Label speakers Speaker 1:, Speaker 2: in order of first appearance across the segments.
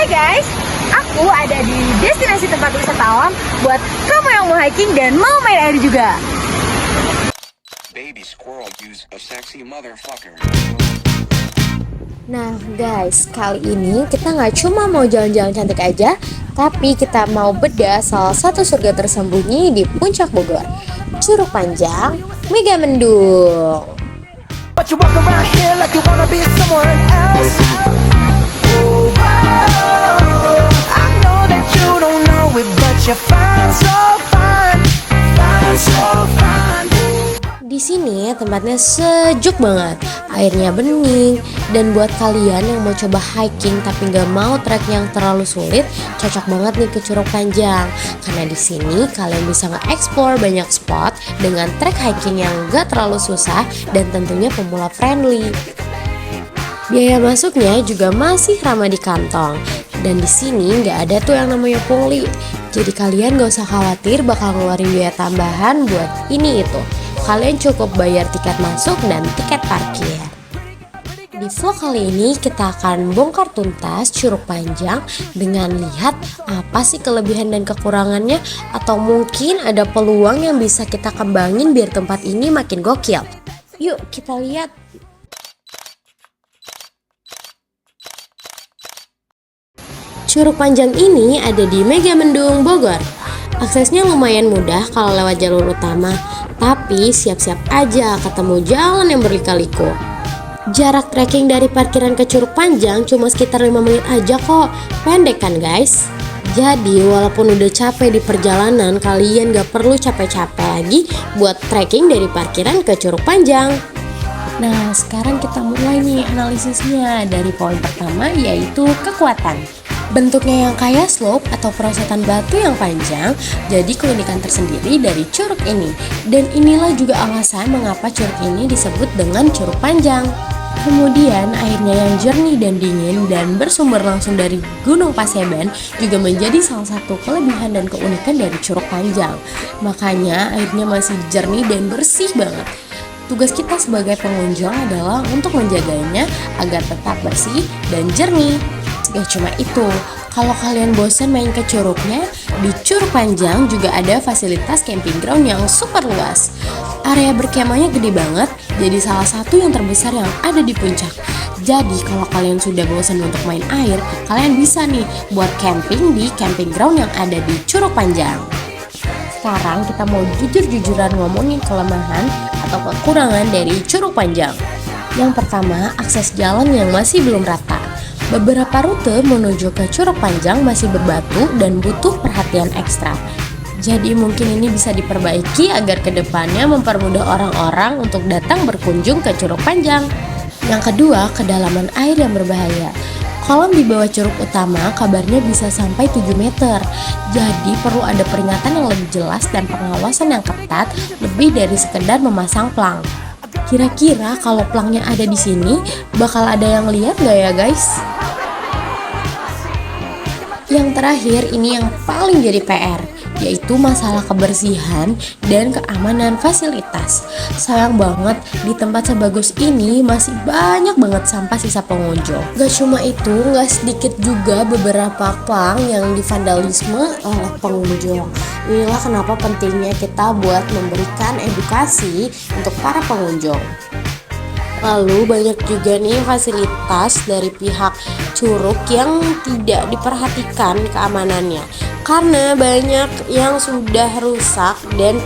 Speaker 1: guys, aku ada di destinasi tempat wisata alam buat kamu yang mau hiking dan mau main air juga.
Speaker 2: Baby squirrel use a sexy motherfucker.
Speaker 3: Nah guys, kali ini kita nggak cuma mau jalan-jalan cantik aja, tapi kita mau bedah salah satu surga tersembunyi di Puncak Bogor, Curug Panjang, Megamendung.
Speaker 4: But you walk around here like you wanna be someone else. Oh, I know that you don't know it, but you're fine, so fine, fine, so fine.
Speaker 3: Di sini tempatnya sejuk banget, airnya bening, dan buat kalian yang mau coba hiking tapi nggak mau trek yang terlalu sulit, cocok banget nih ke Curug Panjang. Karena di sini kalian bisa nge-explore banyak spot dengan trek hiking yang nggak terlalu susah dan tentunya pemula friendly. Biaya masuknya juga masih ramah di kantong. Dan di sini nggak ada tuh yang namanya pungli. Jadi kalian gak usah khawatir bakal ngeluarin biaya tambahan buat ini itu. Kalian cukup bayar tiket masuk dan tiket parkir. Di vlog kali ini kita akan bongkar tuntas Curug Panjang dengan lihat apa sih kelebihan dan kekurangannya, atau mungkin ada peluang yang bisa kita kembangin biar tempat ini makin gokil. Yuk kita lihat. Curug Panjang ini ada di Megamendung, Bogor. Aksesnya lumayan mudah kalau lewat jalur utama, tapi siap-siap aja ketemu jalan yang berlika-liku. Jarak trekking dari parkiran ke Curug Panjang cuma sekitar 5 menit aja kok. Pendek kan guys? Jadi walaupun udah capek di perjalanan, kalian gak perlu capek-capek lagi buat trekking dari parkiran ke Curug Panjang. Nah sekarang kita mulai nih analisisnya dari poin pertama, yaitu kekuatan. Bentuknya yang kaya slope atau perosotan batu yang panjang jadi keunikan tersendiri dari curug ini. Dan inilah juga alasan mengapa curug ini disebut dengan Curug Panjang. Kemudian airnya yang jernih dan dingin dan bersumber langsung dari Gunung Paseban juga menjadi salah satu kelebihan dan keunikan dari Curug Panjang. Makanya airnya masih jernih dan bersih banget. Tugas kita sebagai pengunjung adalah untuk menjaganya agar tetap bersih dan jernih. Gak cuma itu, kalau kalian bosan main ke curugnya, di Curug Panjang juga ada fasilitas camping ground yang super luas. Area berkemahnya gede banget, jadi salah satu yang terbesar yang ada di puncak. Jadi kalau kalian sudah bosan untuk main air, kalian bisa nih buat camping di camping ground yang ada di Curug Panjang. Sekarang kita mau jujur-jujuran ngomongin kelemahan atau kekurangan dari Curug Panjang. Yang pertama, akses jalan yang masih belum rata. Beberapa rute menuju ke Curug Panjang masih berbatu dan butuh perhatian ekstra. Jadi mungkin ini bisa diperbaiki agar kedepannya mempermudah orang-orang untuk datang berkunjung ke Curug Panjang. Yang kedua, kedalaman air yang berbahaya. Kolam di bawah curug utama kabarnya bisa sampai 7 meter. Jadi perlu ada peringatan yang lebih jelas dan pengawasan yang ketat, lebih dari sekedar memasang plang. Kira-kira kalau plangnya ada di sini, bakal ada yang lihat gak ya guys? Yang terakhir, ini yang paling jadi PR, yaitu masalah kebersihan dan keamanan fasilitas. Sayang banget, di tempat sebagus ini masih banyak banget sampah sisa pengunjung. Gak cuma itu, gak sedikit juga beberapa plang yang divandalisme oleh pengunjung. Inilah kenapa pentingnya kita buat memberikan edukasi untuk para pengunjung. Lalu banyak juga nih fasilitas dari pihak curug yang tidak diperhatikan keamanannya, karena banyak yang sudah rusak dan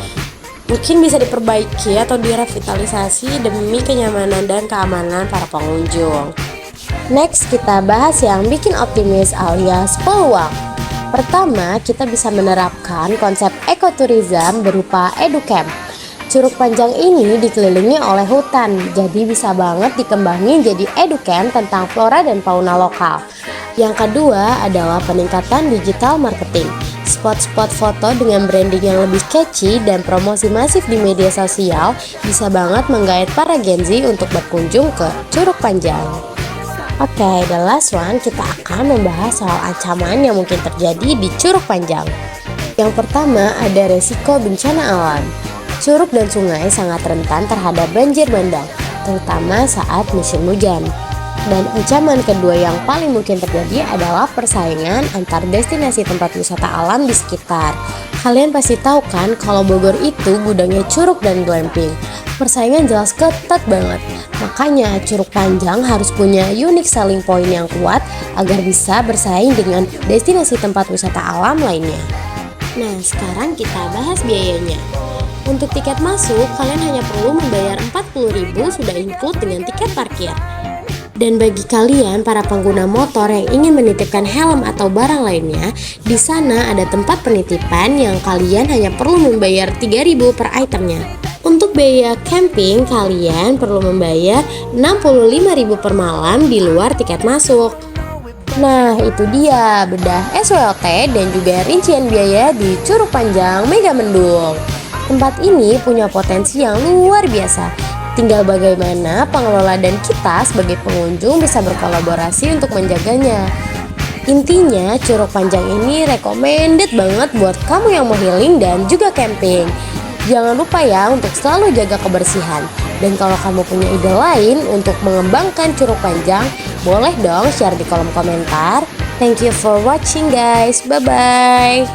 Speaker 3: mungkin bisa diperbaiki atau direvitalisasi demi kenyamanan dan keamanan para pengunjung. Next kita bahas yang bikin optimis alias peluang. Pertama, kita bisa menerapkan konsep ekoturism berupa educamp. Curug Panjang ini dikelilingi oleh hutan, jadi bisa banget dikembangin jadi educamp tentang flora dan fauna lokal. Yang kedua adalah peningkatan digital marketing. Spot-spot foto dengan branding yang lebih catchy dan promosi masif di media sosial bisa banget menggait para Gen Z untuk berkunjung ke Curug Panjang. Oke, the last one, kita akan membahas soal ancaman yang mungkin terjadi di Curug Panjang. Yang pertama ada resiko bencana alam. Curug dan sungai sangat rentan terhadap banjir bandang, terutama saat musim hujan. Dan ancaman kedua yang paling mungkin terjadi adalah persaingan antar destinasi tempat wisata alam di sekitar. Kalian pasti tahu kan kalau Bogor itu gudangnya curug dan glamping. Persaingan jelas ketat banget. Makanya Curug Panjang harus punya unique selling point yang kuat agar bisa bersaing dengan destinasi tempat wisata alam lainnya. Nah, sekarang kita bahas biayanya. Untuk tiket masuk, kalian hanya perlu membayar 40.000 sudah include dengan tiket parkir. Dan bagi kalian para pengguna motor yang ingin menitipkan helm atau barang lainnya, di sana ada tempat penitipan yang kalian hanya perlu membayar 3.000 per itemnya. Untuk biaya camping, kalian perlu membayar 65.000 per malam di luar tiket masuk. Nah, itu dia bedah SWOT dan juga rincian biaya di Curug Panjang Megamendung. Tempat ini punya potensi yang luar biasa. Tinggal bagaimana pengelola dan kita sebagai pengunjung bisa berkolaborasi untuk menjaganya. Intinya, Curug Panjang ini recommended banget buat kamu yang mau healing dan juga camping. Jangan lupa ya untuk selalu jaga kebersihan. Dan kalau kamu punya ide lain untuk mengembangkan Curug Panjang, boleh dong share di kolom komentar. Thank you for watching guys. Bye-bye.